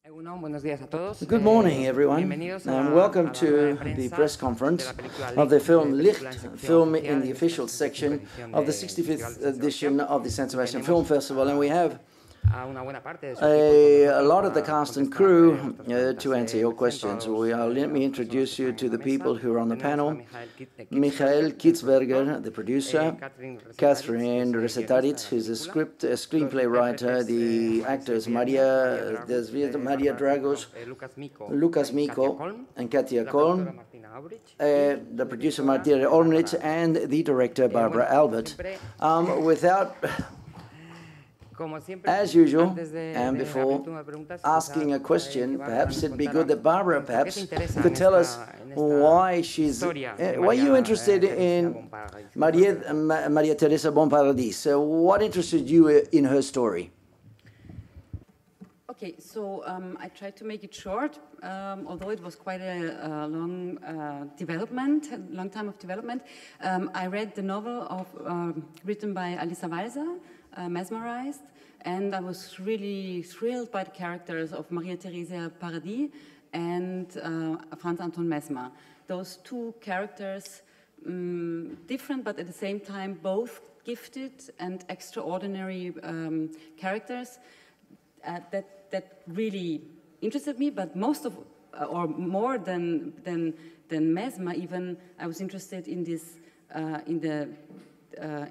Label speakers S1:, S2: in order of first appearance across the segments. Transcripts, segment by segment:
S1: Good morning, everyone, and welcome to the press conference of the film Licht, film in the official section of the 65th edition of the San Sebastian Film Festival. And we have a lot of the cast and crew to answer your questions. Let me introduce you to the people who are on the panel. Michael Kitzberger, the producer, Catherine Resetaritz, who's a screenplay writer, the actors Maria Dragos, Lucas Miko, and Katia Kolm, the producer Martina Olmnitz, and the director Barbara Albert. As usual, and before asking a question, perhaps it'd be good that Barbara perhaps could tell us why why are you interested in Maria Teresa Bonparadis? What interested you in her story?
S2: Okay, so I tried to make it short, although it was quite a long time of development. I read the novel written by Alisa Walser, Mesmerized, and I was really thrilled by the characters of Maria Teresa Paradis and Franz Anton Mesmer. Those two characters, different but at the same time both gifted and extraordinary characters that really interested me. But more than Mesmer, even I was interested in this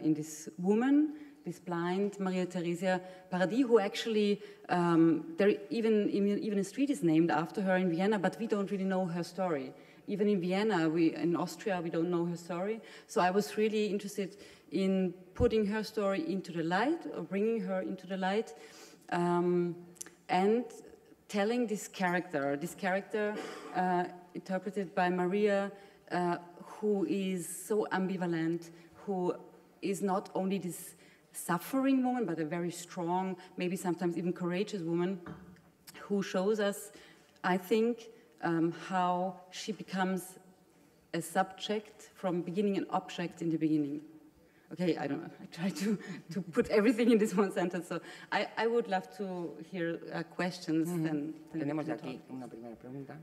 S2: this woman, this blind Maria Teresa Paradis, who actually, even a street is named after her in Vienna, but we don't really know her story. Even in Vienna, in Austria, we don't know her story. So I was really interested in putting her story into the light, or bringing her into the light, and telling this character interpreted by Maria, who is so ambivalent, who is not only this suffering woman, but a very strong, maybe sometimes even courageous woman, who shows us, I think, how she becomes a subject from beginning, an object in the beginning. Okay, I don't know, I try to put everything in this one sentence, so I would love to hear questions.
S3: Tenemos aquí una primera pregunta.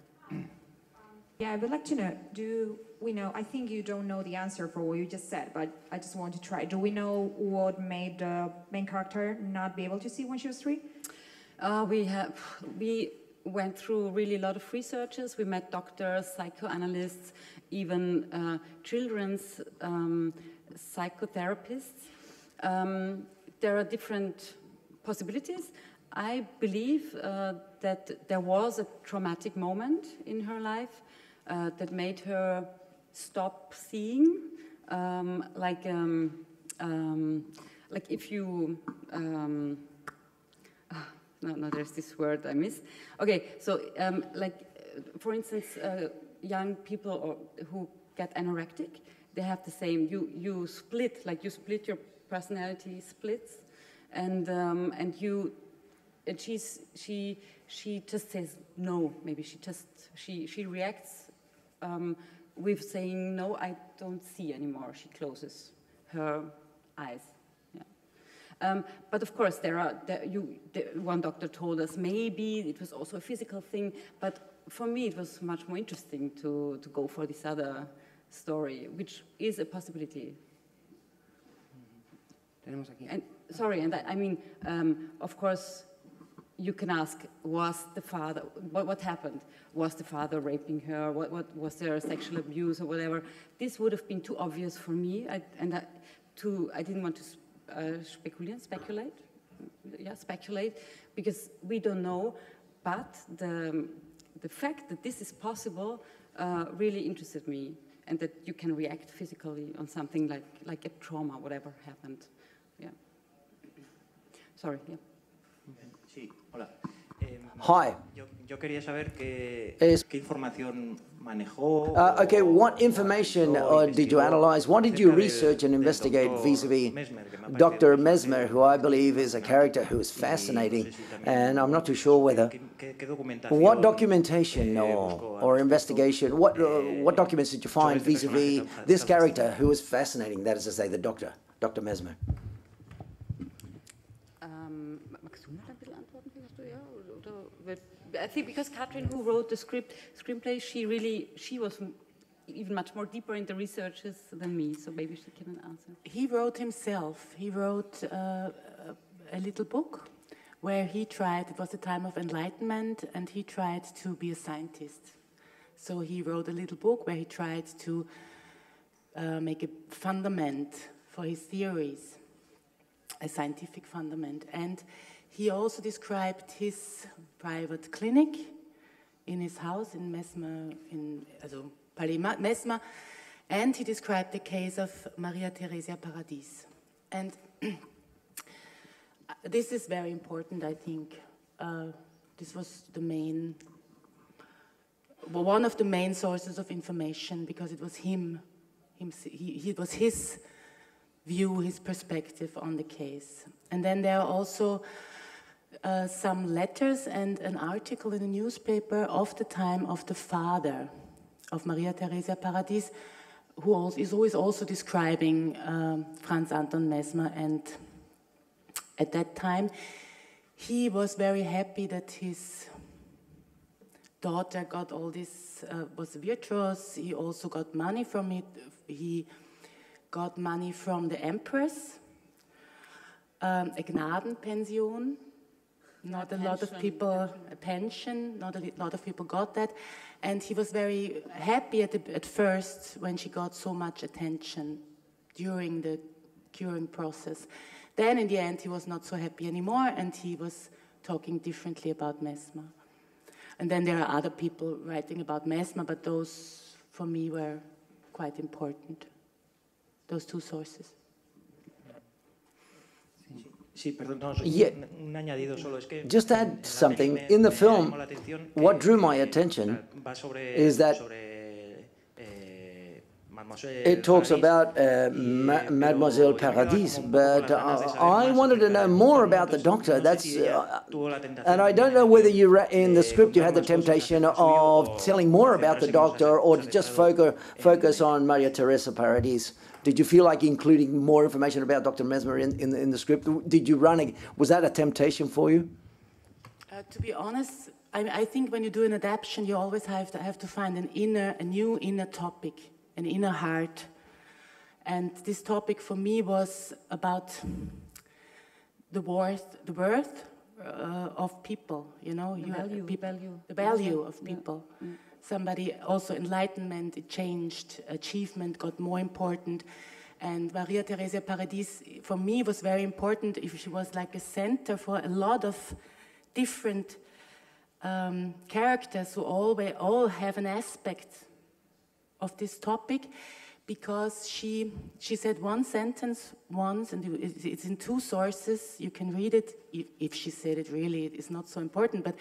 S3: Yeah, I would like to know, do we know, I think you don't know the answer for what you just said, but I just want to try. Do we know what made the main character not be able to see when she was 3?
S2: We went through really a lot of researchers. We met doctors, psychoanalysts, even children's psychotherapists. There are different possibilities. I believe that there was a traumatic moment in her life that made her stop seeing, like if you, no, there's this word I miss. Okay, so for instance, young people who get anorectic, they have the same. You split, your personality splits, and she just says no. Maybe she reacts with saying no. I don't see anymore. She closes her eyes. Yeah. But of course, one doctor told us maybe it was also a physical thing. But for me, it was much more interesting to go for this other story, which is a possibility. Of course, you can ask, was the father, what happened? Was the father raping her? What was there sexual abuse or whatever? This would have been too obvious for me, I didn't want to speculate, because we don't know. But the fact that this is possible really interested me, and that you can react physically on something like a trauma, whatever happened. Yeah. Sorry. Yeah.
S4: Sí, hola.
S1: Hi.
S4: Yo quería saber qué información manejó.
S1: Okay, what information did you analyze? What did you research and investigate vis-a-vis Dr. Mesmer, who I believe is a character who is fascinating, and I'm not too sure whether. What documentation or investigation, what documents did you find vis-a-vis this character who is fascinating, that is to say, the Dr. Mesmer?
S2: Magst du noch ein bisschen antworten, findest du, ja? I think because Katrin, who wrote the screenplay, she was even much more deeper in the researches than me, so maybe she can answer.
S5: He wrote himself. He wrote a little book where he tried, it was the time of enlightenment, and he tried to be a scientist. So he wrote a little book where he tried to make a fundament for his theories, a scientific fundament. And he also described his private clinic in his house in Mesmer, Mesmer, and he described the case of Maria Theresia Paradis. And this is very important, I think. This was the main, one of the main sources of information, because it was it was his view, his perspective on the case. And then there are also some letters and an article in a newspaper of the time of the father of Maria Theresia Paradis, who is always also describing Franz Anton Mesmer. And at that time, he was very happy that his daughter got all this, was virtuous. He also got money from it. He got money from the empress, a Gnadenpension. Not a lot of people, a pension, not a lot of people got that. And he was very happy at first when she got so much attention during the curing process. Then in the end, he was not so happy anymore, and he was talking differently about Mesmer. And then there are other people writing about Mesmer, but those, for me, were quite important, those two sources.
S4: Sí, perdón, no, un añadido solo. Es que
S1: just add something. In the film, what drew my attention is that it talks about Mademoiselle Paradis, but I wanted to know more about the doctor. That's and I don't know whether you in the script you had the temptation of telling more about the doctor or just focus on Maria Teresa Paradis. Did you feel like including more information about Dr. Mesmer in the script? Did you was that a temptation for you?
S5: To be honest, I think when you do an adaptation, you always have to find a new inner topic, an inner heart. And this topic for me was about the worth of people, you know. The value of people. Mm. Somebody, also enlightenment, it changed, achievement got more important. And Maria Theresia Paradis, for me, was very important. If she was like a center for a lot of different characters who all have an aspect of this topic, because she said one sentence once, and it's in two sources. You can read it. If she said it, really, it's not so important, but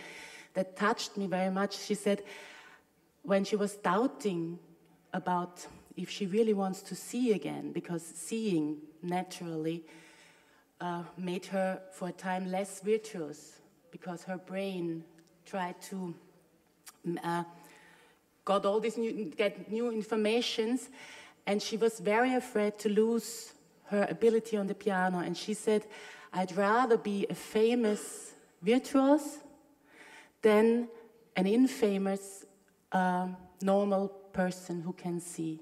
S5: that touched me very much. She said, when she was doubting about if she really wants to see again, because seeing naturally made her for a time less virtuous, because her brain tried to get new informations, and she was very afraid to lose her ability on the piano. And she said, I'd rather be a famous virtuoso than an infamous normal person who can see.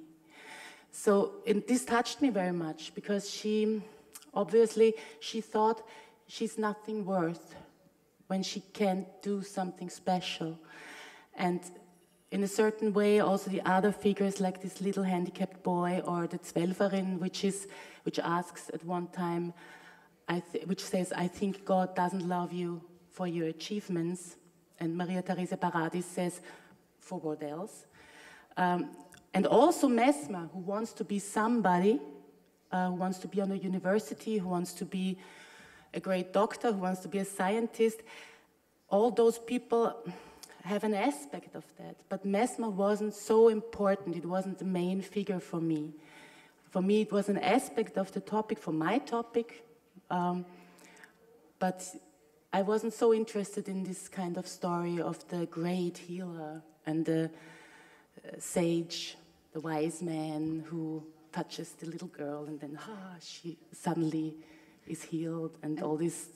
S5: So this touched me very much, because she thought she's nothing worth when she can't do something special. And in a certain way, also the other figures, like this little handicapped boy, or the Zwölferin, which asks at one time, which says, I think God doesn't love you for your achievements. And Maria Theresia Paradis says, for what else? And also Mesmer, who wants to be somebody, who wants to be on a university, who wants to be a great doctor, who wants to be a scientist. All those people have an aspect of that. But Mesmer wasn't so important. It wasn't the main figure for me. For me, it was an aspect of the topic, for my topic. But I wasn't so interested in this kind of story of the great healer and the sage, the wise man who touches the little girl, and then she suddenly is healed, and all this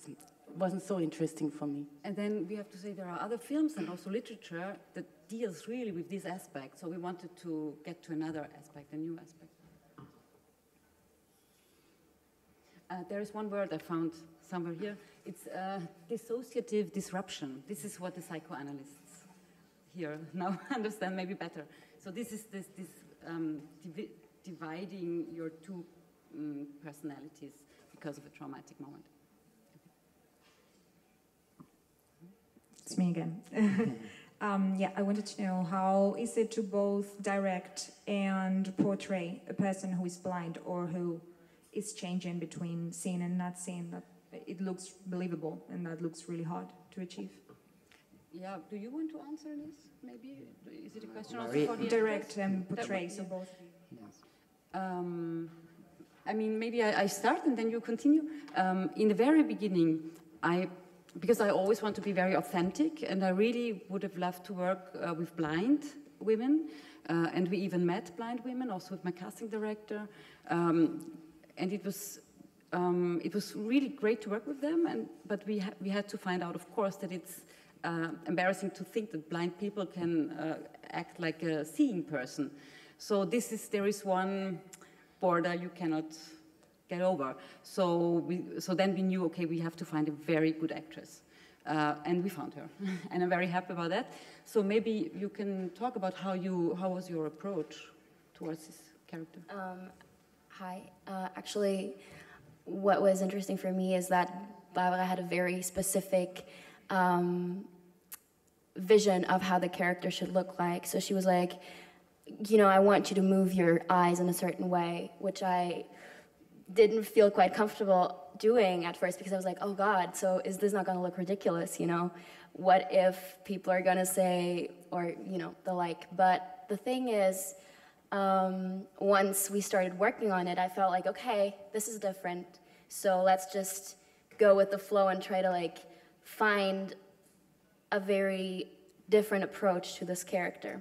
S5: wasn't so interesting for me.
S2: And then we have to say there are other films and also literature that deals really with this aspect. So we wanted to get to another aspect, a new aspect. There is one word I found somewhere here. It's dissociative disruption. This is what the psychoanalysts here now understand maybe better. So this is dividing your two personalities because of a traumatic moment.
S3: It's me again. Yeah, I wanted to know, how is it to both direct and portray a person who is blind or who is changing between seeing and not seeing, that it looks believable and that looks really hard to achieve?
S2: Yeah, do you want to answer this? Maybe is it a question also for the
S3: direct and portray? So both.
S2: Yes. I mean, maybe I start and then you continue. In the very beginning, because I always want to be very authentic, and I really would have loved to work with blind women, and we even met blind women, also with my casting director, and it was really great to work with them. But we had to find out, of course, that it's embarrassing to think that blind people can act like a seeing person. So there is one border you cannot get over. So then we knew, okay, we have to find a very good actress. And we found her. And I'm very happy about that. So maybe you can talk about how was your approach towards this character?
S6: Hi. Actually, what was interesting for me is that Barbara had a very specific vision of how the character should look like. So she was like, you know, I want you to move your eyes in a certain way, which I didn't feel quite comfortable doing at first, because I was like, oh God, so is this not going to look ridiculous, you know? What if people are going to say, or, you know, the like. But the thing is, once we started working on it, I felt like, okay, this is different. So let's just go with the flow and try to like find a very different approach to this character.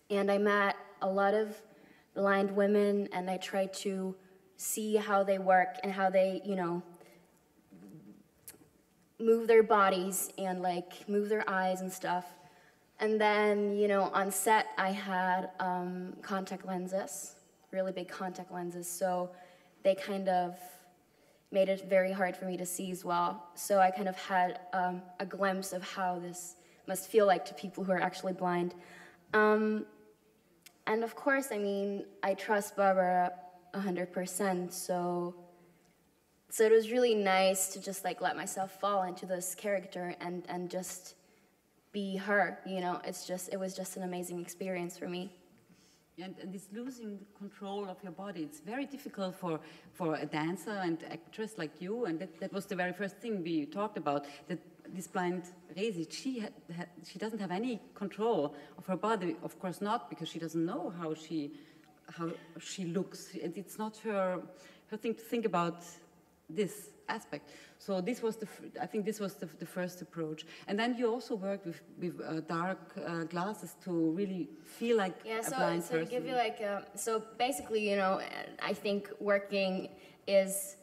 S6: And I met a lot of blind women, and I tried to see how they work and how they, you know, move their bodies and like move their eyes and stuff. And then, you know, on set I had contact lenses, really big contact lenses, so they kind of made it very hard for me to see as well. So I kind of had a glimpse of how this must feel like to people who are actually blind. And of course, I mean, I trust Barbara 100%, so it was really nice to just like let myself fall into this character and just be her, you know. It was just an amazing experience for me.
S2: And this losing control of your body, it's very difficult for a dancer and actress like you, and that was the very first thing we talked about, that this blind Resi, she doesn't have any control of her body, of course not, because she doesn't know how she looks, and it's not her thing to think about this aspect. So this was I think this was the first approach. And then you also worked with dark glasses to really feel like a blind person.
S6: So to give you like, so basically, you know, I think working is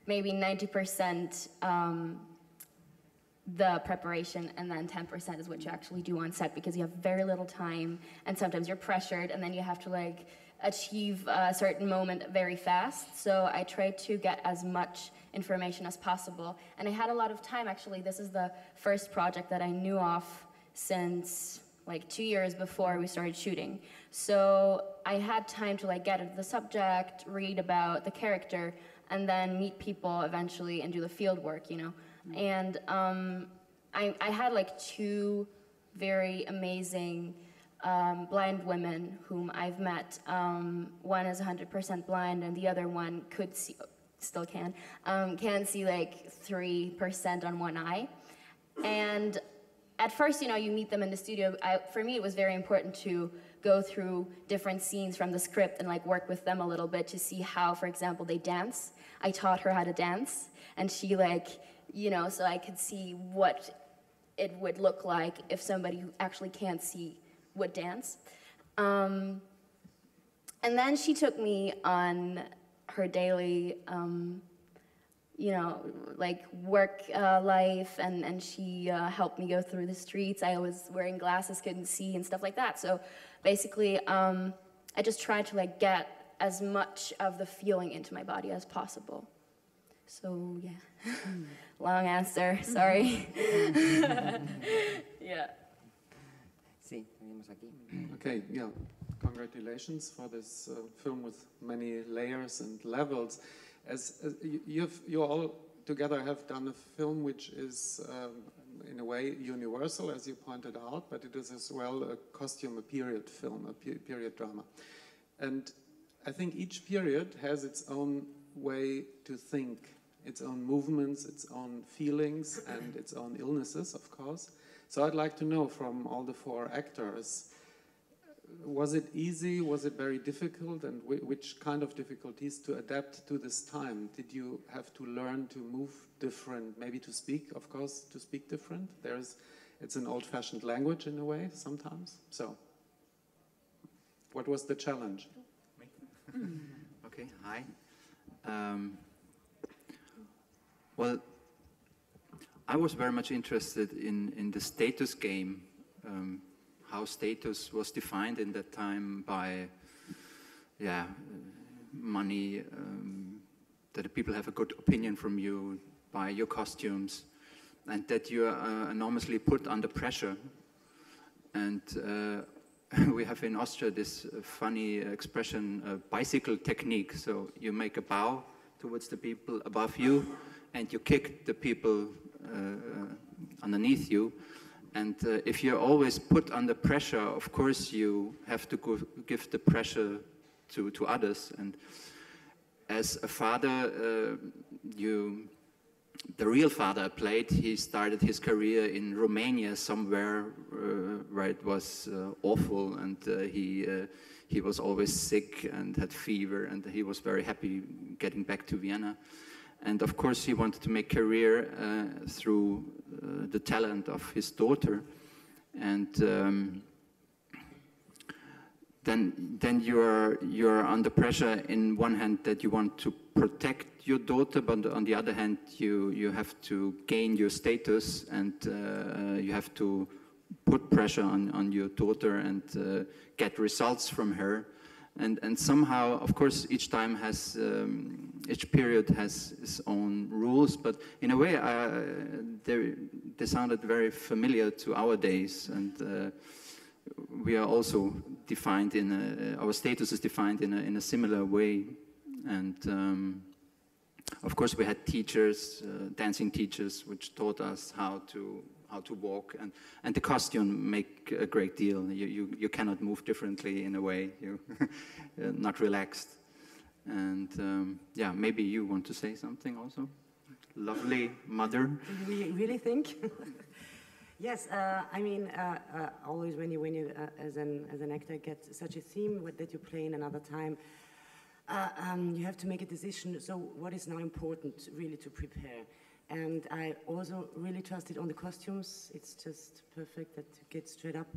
S6: maybe 90% the preparation, and then 10% is what you actually do on set, because you have very little time, and sometimes you're pressured, and then you have to like achieve a certain moment very fast. So I tried to get as much information as possible, and I had a lot of time. Actually, this is the first project that I knew of since like 2 years before we started shooting. So I had time to like get into the subject, read about the character, and then meet people eventually and do the field work, you know. And I had like 2 very amazing blind women whom I've met. One is 100% blind, and the other one could see, still can see like 3% on one eye. And at first, you know, you meet them in the studio. For me, it was very important to go through different scenes from the script and like work with them a little bit to see how, for example, they dance. I taught her how to dance, and she like, you know, so I could see what it would look like if somebody who actually can't see would dance. And then she took me on her daily you know, like work life, and she helped me go through the streets. I was wearing glasses, couldn't see, and stuff like that. So basically, I just tried to like get as much of the feeling into my body as possible. So yeah, long answer, sorry. Yeah.
S7: Okay, yeah. Congratulations for this film with many layers and levels. As you all together have done a film which is, in a way, universal, as you pointed out, but it is as well a costume, a period film, a period drama. And I think each period has its own way to think, its own movements, its own feelings, and its own illnesses, of course. So I'd like to know from all the four actors, was it easy, was it very difficult, and which kind of difficulties to adapt to this time? Did you have to learn to move different, maybe to speak, of course, to speak different? It's an old-fashioned language in a way, sometimes. So, what was the challenge?
S8: Okay, hi. Well, I was very much interested in the status game, how status was defined in that time by, money, that the people have a good opinion from you, by your costumes, and that you are enormously put under pressure. And we have in Austria this funny expression, bicycle technique. So you make a bow towards the people above you, and you kick the people underneath you. And if you're always put under pressure, of course you have to give the pressure to others. And as a father, the real father I played, he started his career in Romania somewhere where it was awful, and he was always sick and had fever, and he was very happy getting back to Vienna. And of course he wanted to make career through the talent of his daughter. And then you're under pressure in one hand that you want to protect your daughter, but on the other hand you have to gain your status, and you have to put pressure on your daughter and get results from her. And somehow, of course, each period has its own rules, but in a way they sounded very familiar to our days, and we are also defined our status is defined in a similar way. And of course we had teachers, dancing teachers, which taught us how to walk, and the costume make a great deal. You cannot move differently in a way. You're not relaxed. And yeah, maybe you want to say something also? Lovely mother.
S9: Do you really think? Yes, I mean, always when you as an actor get such a theme that you play in another time, you have to make a decision. So what is now important really to prepare? And I also really trusted on the costumes. It's just perfect that you get straight up.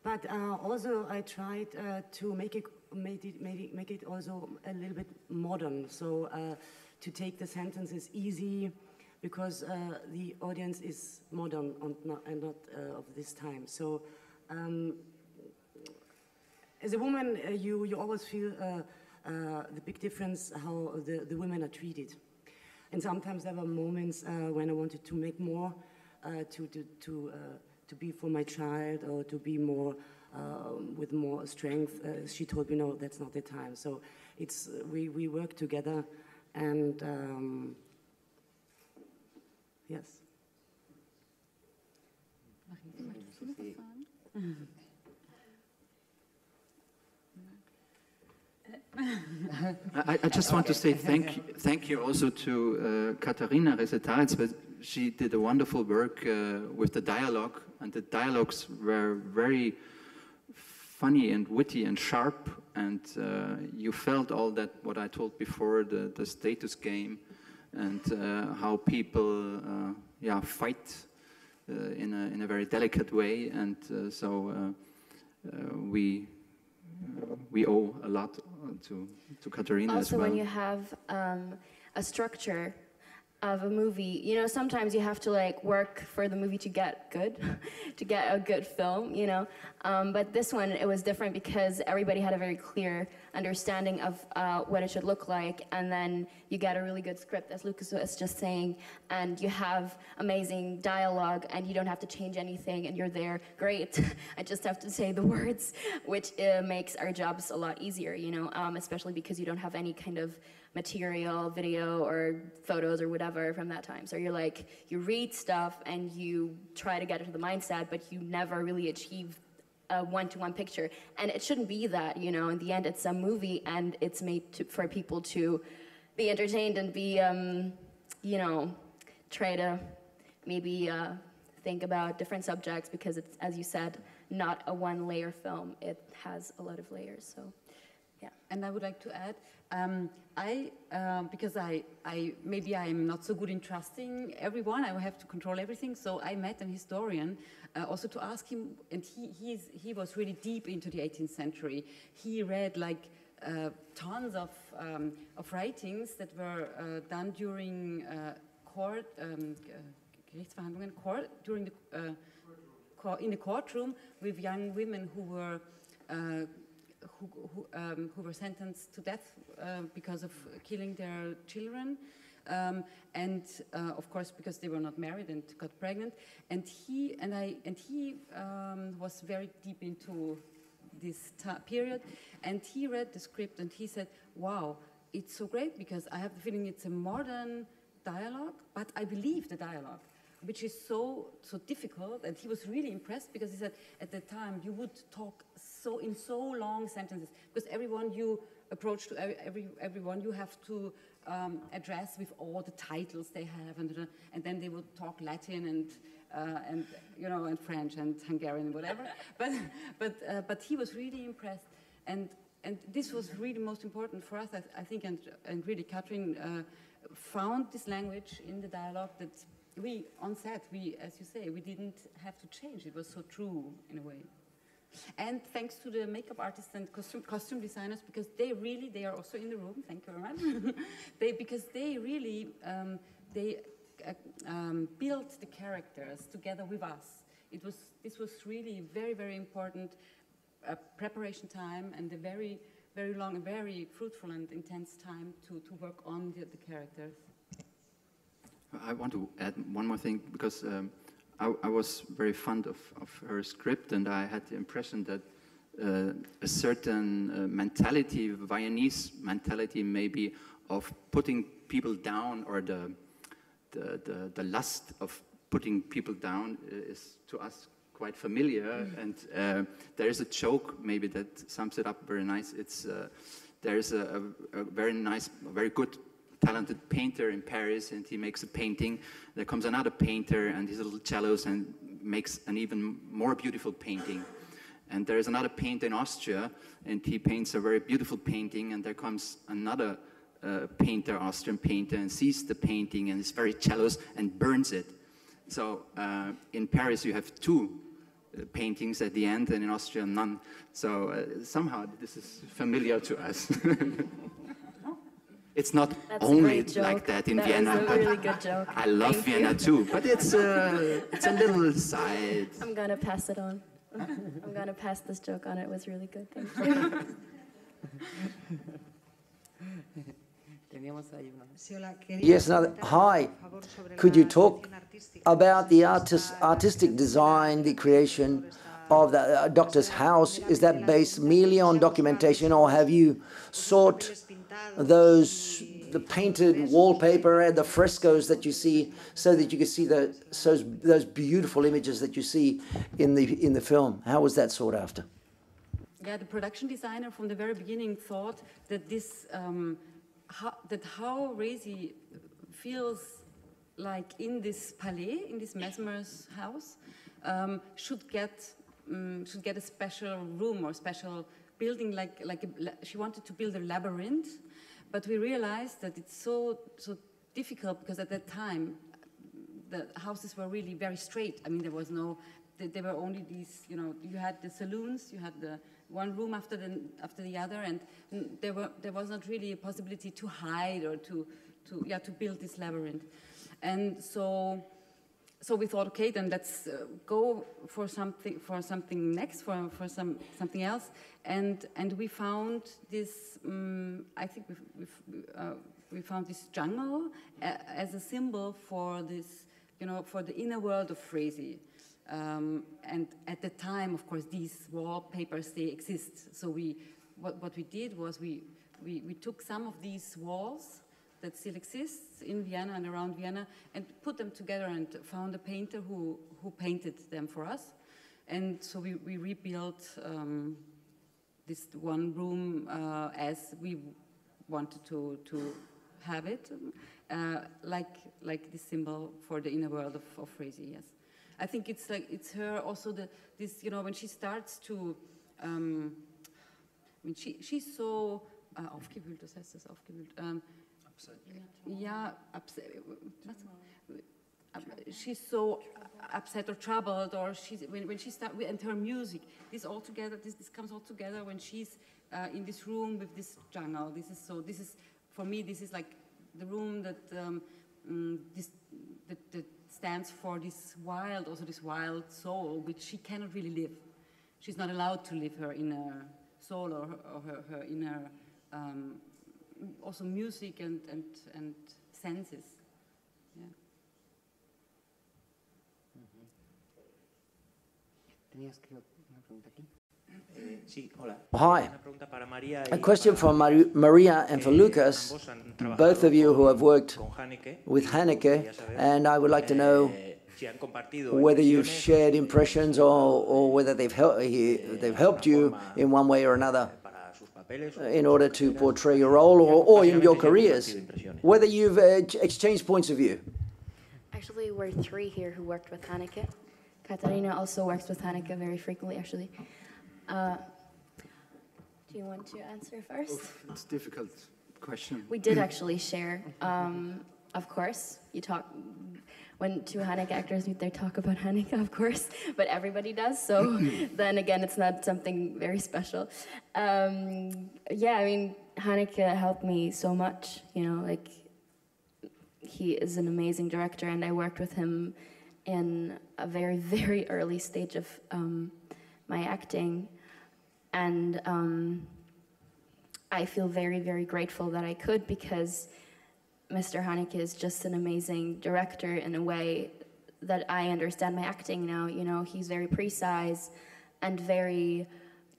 S9: But also I tried to make it also a little bit modern. So to take the sentences easy, because the audience is modern and not of this time. So as a woman, you always feel the big difference how the women are treated. And sometimes there were moments when I wanted to make more, to be for my child, or to be more with more strength. She told me, no, that's not the time. So it's we work together, and yes.
S8: I just want to say thank you also to Katharina Resetaritz, but she did a wonderful work with the dialogue, and the dialogues were very funny and witty and sharp, and you felt all that, what I told before, the status game, and how people fight in a very delicate way, and so we owe a lot to Katharina
S6: also,
S8: as well.
S6: when you have a structure of a movie. You know, sometimes you have to like work for the movie to get good, to get a good film, you know. But this one, it was different because everybody had a very clear understanding of what it should look like, and then you get a really good script, as Lucas was just saying, and you have amazing dialogue, and you don't have to change anything, and you're there, great. I just have to say the words, which makes our jobs a lot easier, you know, especially because you don't have any kind of material, video, or photos, or whatever from that time. So you're like, you read stuff, and you try to get into the mindset, but you never really achieve a one-to-one picture. And it shouldn't be that, you know. In the end, it's a movie, and it's made for people to be entertained and be, you know, try to maybe think about different subjects, because it's, as you said, not a one-layer film. It has a lot of layers, so, yeah.
S2: And I would like to add, because maybe I'm not so good in trusting everyone, I have to control everything, so I met an historian also to ask him, and he was really deep into the 18th century. He read like tons of writings that were done during Gerichtsverhandlungen, during the in the courtroom with young women who were sentenced to death because of killing their children, and of course because they were not married and got pregnant. And he was very deep into this period, and he read the script and he said, "Wow, it's so great because I have the feeling it's a modern dialogue, but I believe the dialogue, which is so difficult." And he was really impressed because he said at the time you would talk in so long sentences, because everyone you approach to everyone you have to address with all the titles they have, and then they would talk Latin and you know, and French and Hungarian and whatever. but he was really impressed, and this was really most important for us, I think, and really Katrin found this language in the dialogue that we, on set, as you say, we didn't have to change. It was so true in a way. And thanks to the makeup artists and costume designers, because they are also in the room. Thank you very much. Because they really built the characters together with us. This was really very, very important preparation time, and a very, very long, very fruitful and intense time to work on the characters.
S8: I want to add one more thing, because I was very fond of her script, and I had the impression that a certain mentality, Viennese mentality maybe, of putting people down, or the lust of putting people down is to us quite familiar. And there is a joke maybe that sums it up very nice. It's there is a very nice, very good, talented painter in Paris, and he makes a painting. There comes another painter and his little cellos and makes an even more beautiful painting. And there is another painter in Austria, and he paints a very beautiful painting, and there comes another painter, Austrian painter, and sees the painting and his very cellos and burns it. So in Paris you have two paintings at the end, and in Austria none. So somehow this is familiar to us. It's not only like that in Vienna.
S6: That's a really good joke.
S8: I love Vienna too, but it's a little side.
S6: I'm gonna pass it on. I'm gonna pass this joke on. It was really good. Thank you.
S1: Yes, hi. Could you talk about the artistic design, the creation of the doctor's house? Is that based merely on documentation, or have you sought the painted wallpaper and the frescoes that you see, so that you can see those beautiful images that you see in the film? How was that sought after?
S2: Yeah, the production designer from the very beginning thought that this how Resi feels like in this palais, in this Mesmer's house, should get a special room or special building, she wanted to build a labyrinth, but we realized that it's so difficult, because at that time the houses were really very straight. I mean, there were only these, you know, you had the saloons, you had the one room after the other, and there was not really a possibility to hide or to build this labyrinth. And so we thought, okay, then let's go for something next, for something else, and we found this. I think we found this jungle as a symbol for this, for the inner world of Fräsi. And at the time, of course, these wallpapers, they exist. So what we did was we took some of these walls that still exists in Vienna and around Vienna and put them together and found a painter who painted them for us. And so we rebuilt this one room as we wanted to have it, like this symbol for the inner world of Fräsi, yes. I think it's her also this, when she starts to, I mean, she's so aufgewühlt, was heißt das, aufgewühlt? She's so upset or troubled, or when she starts, and her music, this all together, this comes all together when she's in this room with this jungle. This is for me, this is like the room that that stands for this wild soul, which she cannot really live. She's not allowed to live her inner soul or her inner also music and senses. Yeah.
S1: Hi. A question for Maria and for Lucas, both of you who have worked with Haneke, and I would like to know whether you've shared impressions or whether they've helped you in one way or another in order to portray your role or in your careers, whether you've exchanged points of view.
S6: Actually, we're three here who worked with Haneke. Katarina also works with Haneke very frequently, actually. Do you want to answer first?
S8: It's a difficult question.
S6: We did actually share. Of course, when two Haneke actors meet, they talk about Haneke, of course, but everybody does, so then again, it's not something very special. Yeah, I mean, Haneke helped me so much, like, he is an amazing director, and I worked with him in a very, very early stage of my acting, and I feel very, very grateful that I could, because Mr. Haneke is just an amazing director in a way that I understand my acting now. He's very precise and very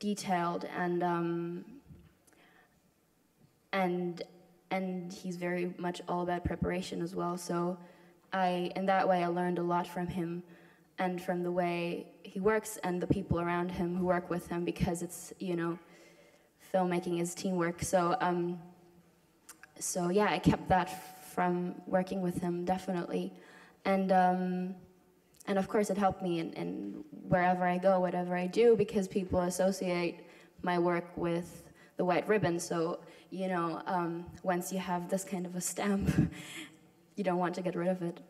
S6: detailed, and he's very much all about preparation as well. So in that way, I learned a lot from him and from the way he works and the people around him who work with him, because it's, filmmaking is teamwork. So yeah, I kept that from working with him, definitely. And of course it helped me in wherever I go, whatever I do, because people associate my work with the white ribbon. So, once you have this kind of a stamp, you don't want to get rid of it.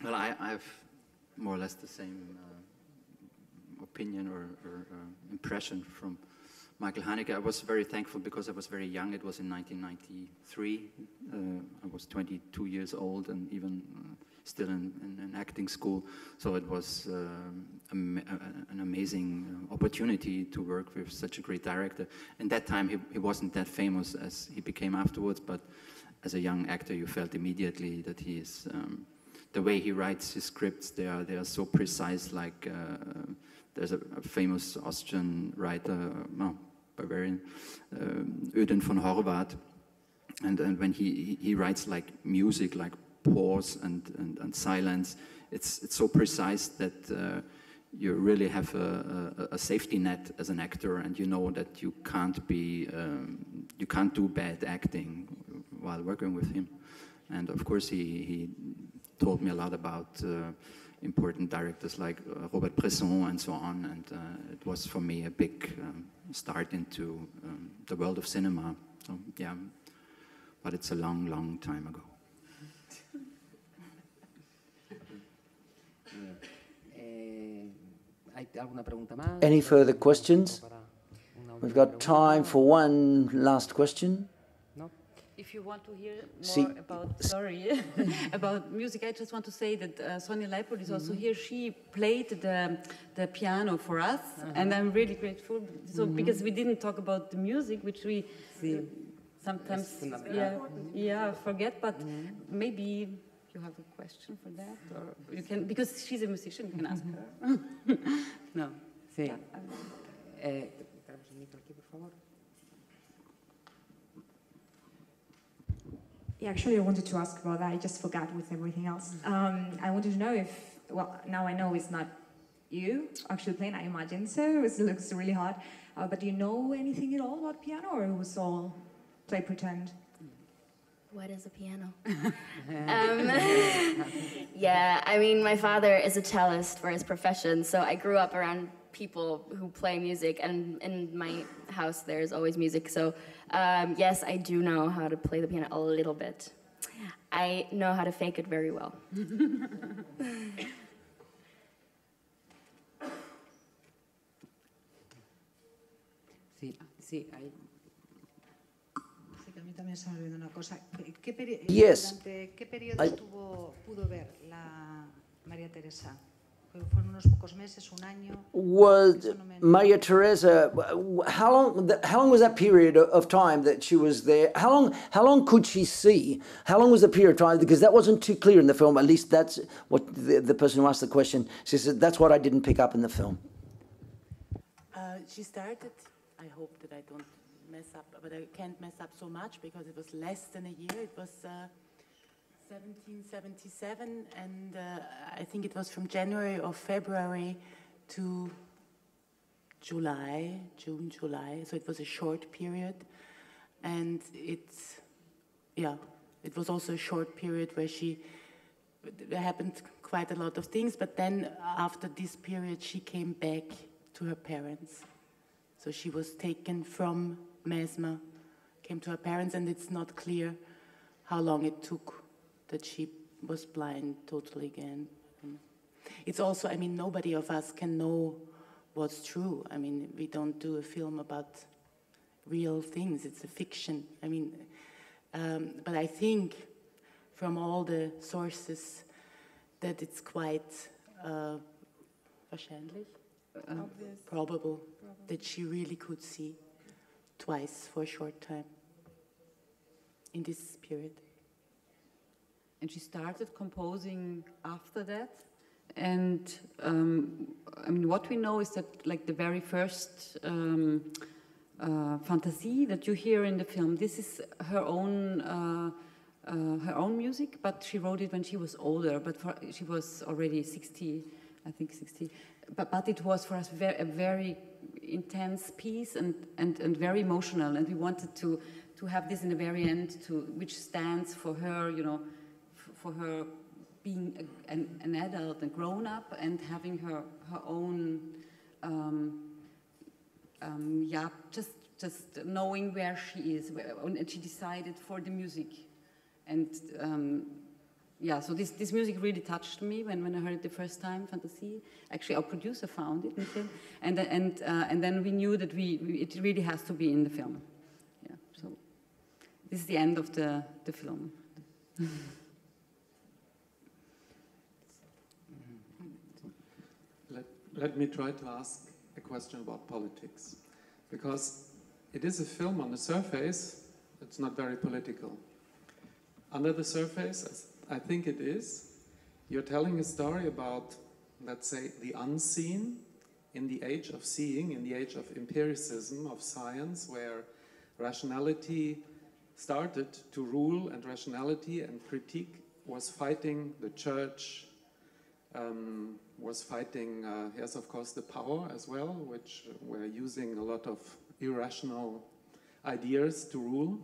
S8: Well, I have more or less the same opinion or impression from Michael Haneke. I was very thankful because I was very young. It was in 1993. I was 22 years old and even still in acting school. So it was an amazing opportunity to work with such a great director. And that time he wasn't that famous as he became afterwards, but as a young actor you felt immediately that he is, the way he writes his scripts, they are so precise, like there's a famous Austrian writer, Bavarian, Öden von Horvath, and when he writes like music, like pause and silence, it's so precise that you really have a safety net as an actor, and you know that you can't do bad acting while working with him. And of course he told me a lot about important directors like Robert Bresson and so on, and it was for me a big start into the world of cinema. So yeah, but it's a long, long time ago.
S1: Any further questions? We've got time for one last question.
S2: if you want to hear more about, sorry, about music, I just want to say that Sonja Leipold is also here. She played the piano for us, and I'm really grateful. So because we didn't talk about the music, which we sometimes forget, but maybe you have a question for that, or you can, because she's a musician, you can ask her. No.
S10: Sí.
S3: Yeah, actually, I wanted to ask about that. I just forgot with everything else. I wanted to know if, well, now I know it's not you actually playing, I imagine so. It looks really hard. But do you know anything at all about piano, or it was all play pretend?
S6: What is a piano? Yeah, I mean, my father is a cellist for his profession, so I grew up around people who play music, and in my house there's always music, so yes, I do know how to play the piano a little bit. I know how to fake it very well.
S10: Sí, hay... A mí también se me olvidó una cosa. ¿Durante qué periodo pudo ver la María Teresa? ¿Fueron unos pocos meses, un año?
S1: Was Maria Teresa, how long was that period of time that she was there? How long could she see? How long was the period of time? Because that wasn't too clear in the film. At least that's what the person who asked the question, she said, that's what I didn't pick up in the film.
S5: She started, I hope that I don't mess up, but I can't mess up so much because it was less than a year. It was 1777, and I think it was from January or February to July, June, July. So it was a short period, and it was also a short period where there happened quite a lot of things. But then after this period, she came back to her parents. So she was taken from Mesmer, came to her parents, and it's not clear how long it took that she was blind totally again. It's also, I mean, nobody of us can know what's true. I mean, we don't do a film about real things. It's a fiction. I mean, but I think from all the sources that it's quite wahrscheinlich, probable that she really could see twice for a short time in this period.
S2: And she started composing after that. And I mean, what we know is that, like, the very first fantasy that you hear in the film, this is her own music, but she wrote it when she was older. But she was already 60, I think 60. But it was for us a very intense piece and very emotional. And we wanted to have this in the very end, which stands for her, you know, for her being an adult and grown up and having her own, just knowing where she is. And she decided for the music. And so this music really touched me when I heard it the first time, Fantasie. Actually, our producer found it, Michael. And then we knew that it really has to be in the film. Yeah, so this is the end of the film.
S7: Let me try to ask a question about politics, because it is a film on the surface, it's not very political. Under the surface, as I think it is, you're telling a story about, let's say, the unseen in the age of seeing, in the age of empiricism, of science, where rationality started to rule, and rationality and critique was fighting the church, was fighting, yes, of course, the power as well, which were using a lot of irrational ideas to rule.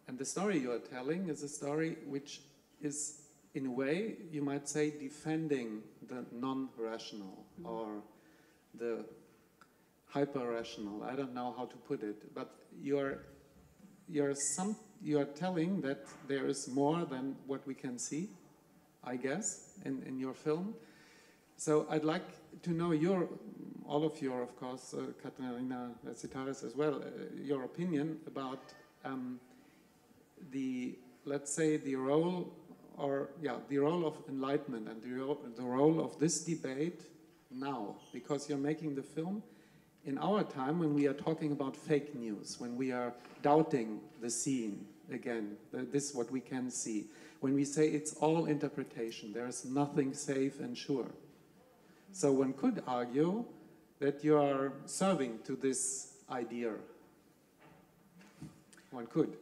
S7: And the story you are telling is a story which is, in a way, you might say, defending the non-rational or the hyper-rational. I don't know how to put it, but you're telling that there is more than what we can see, I guess, in your film. So I'd like to know all of your, of course, Katarina Sitaris as well, your opinion about let's say the role of enlightenment and the role of this debate now, because you're making the film in our time when we are talking about fake news, when we are doubting the scene again, this is what we can see, when we say it's all interpretation, there is nothing safe and sure. So one could argue that you are serving to this idea. One could.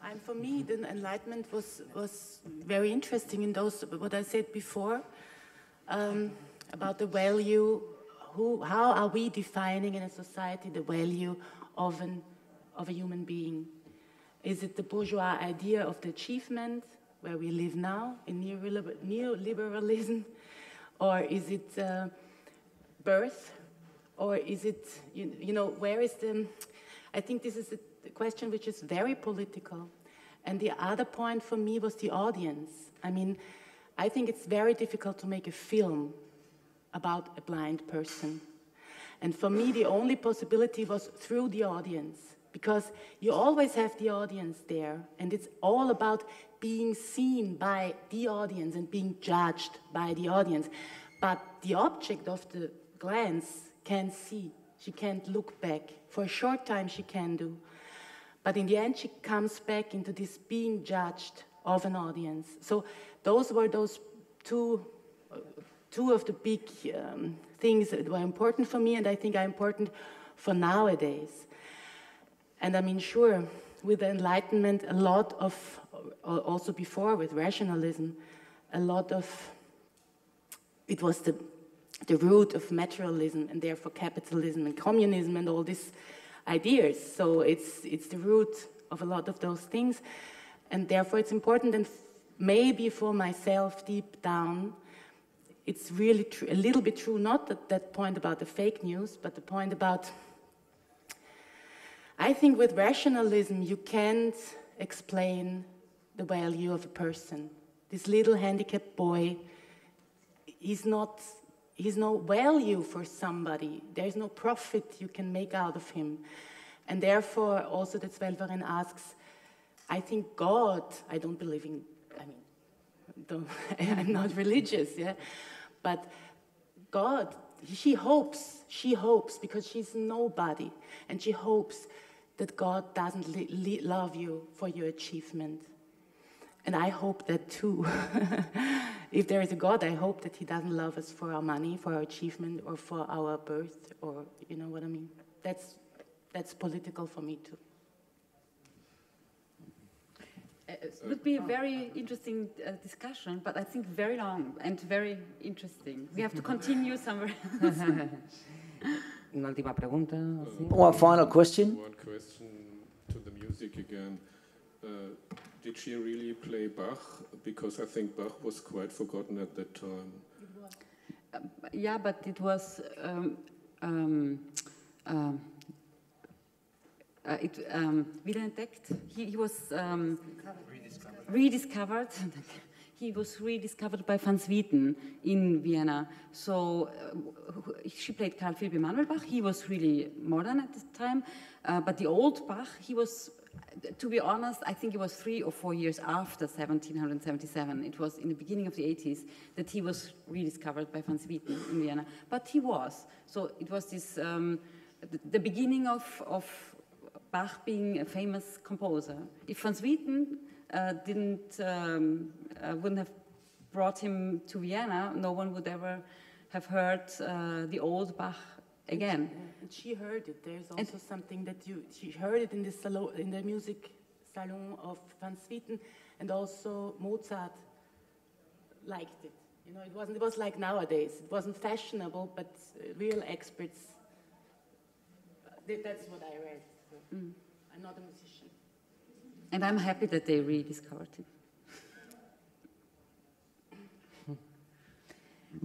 S5: And for me, the Enlightenment was very interesting in those, what I said before, about the value, how are we defining in a society the value of a human being? Is it the bourgeois idea of the achievement, where we live now, in neoliberalism? Or is it birth? Or is it, where is the... I think this is a question which is very political. And the other point for me was the audience. I mean, I think it's very difficult to make a film about a blind person. And for me, the only possibility was through the audience, because you always have the audience there, and it's all about being seen by the audience and being judged by the audience. But the object of the glance can't see. She can't look back. For a short time she can do. But in the end she comes back into this being judged of an audience. So those were those two of the big things that were important for me, and I think are important for nowadays. And I mean, sure, with the Enlightenment, a lot of, also before with rationalism, a lot of, it was the root of materialism and therefore capitalism and communism and all these ideas. So it's the root of a lot of those things, and therefore it's important. And maybe for myself, deep down, it's really true, a little bit true, not that point about the fake news, but the point about, I think with rationalism you can't explain the value of a person. This little handicapped boy, he's no value for somebody. There's no profit you can make out of him. And therefore, also that Svelvarin asks, I think God, I don't believe in, I'm not religious, yeah? But God, she hopes, because she's nobody, and she hopes that God doesn't love you for your achievement. And I hope that too. If there is a God, I hope that he doesn't love us for our money, for our achievement, or for our birth, or you know what I mean? That's political for me too.
S2: It would be a very interesting discussion, but I think very long and very interesting. We have to continue somewhere else.
S11: Una última pregunta.
S1: One final question.
S12: One question to the music again. Did she really play Bach? Because I think Bach was quite forgotten at that time.
S2: Yeah, but it was wiederentdeckt. He was rediscovered. He was rediscovered by Van Swieten in Vienna. So she played Carl Philipp Emanuel Bach. He was really modern at the time. But the old Bach, he was, to be honest, I think it was 3 or 4 years after 1777. It was in the beginning of the 80s that he was rediscovered by Van Swieten in Vienna. But he was. So it was this, the beginning of Bach being a famous composer. If Van Swieten wouldn't have brought him to Vienna, no one would ever have heard the old Bach again.
S5: And she heard it. There's also something that she heard it in the salon, in the music salon of Van Swieten, and also Mozart liked it. You know, it was like nowadays. It wasn't fashionable, but real experts. That's what I read. So I'm not a musician.
S2: And I'm happy that they rediscovered it.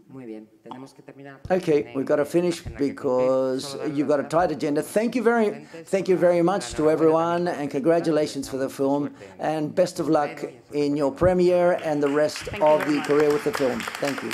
S11: Muy bien. Tenemos que terminar.
S1: Okay, we've got to finish because you've got a tight agenda. Thank you very much to everyone, and congratulations for the film, and best of luck in your premiere and the rest of the career with the film. Thank you.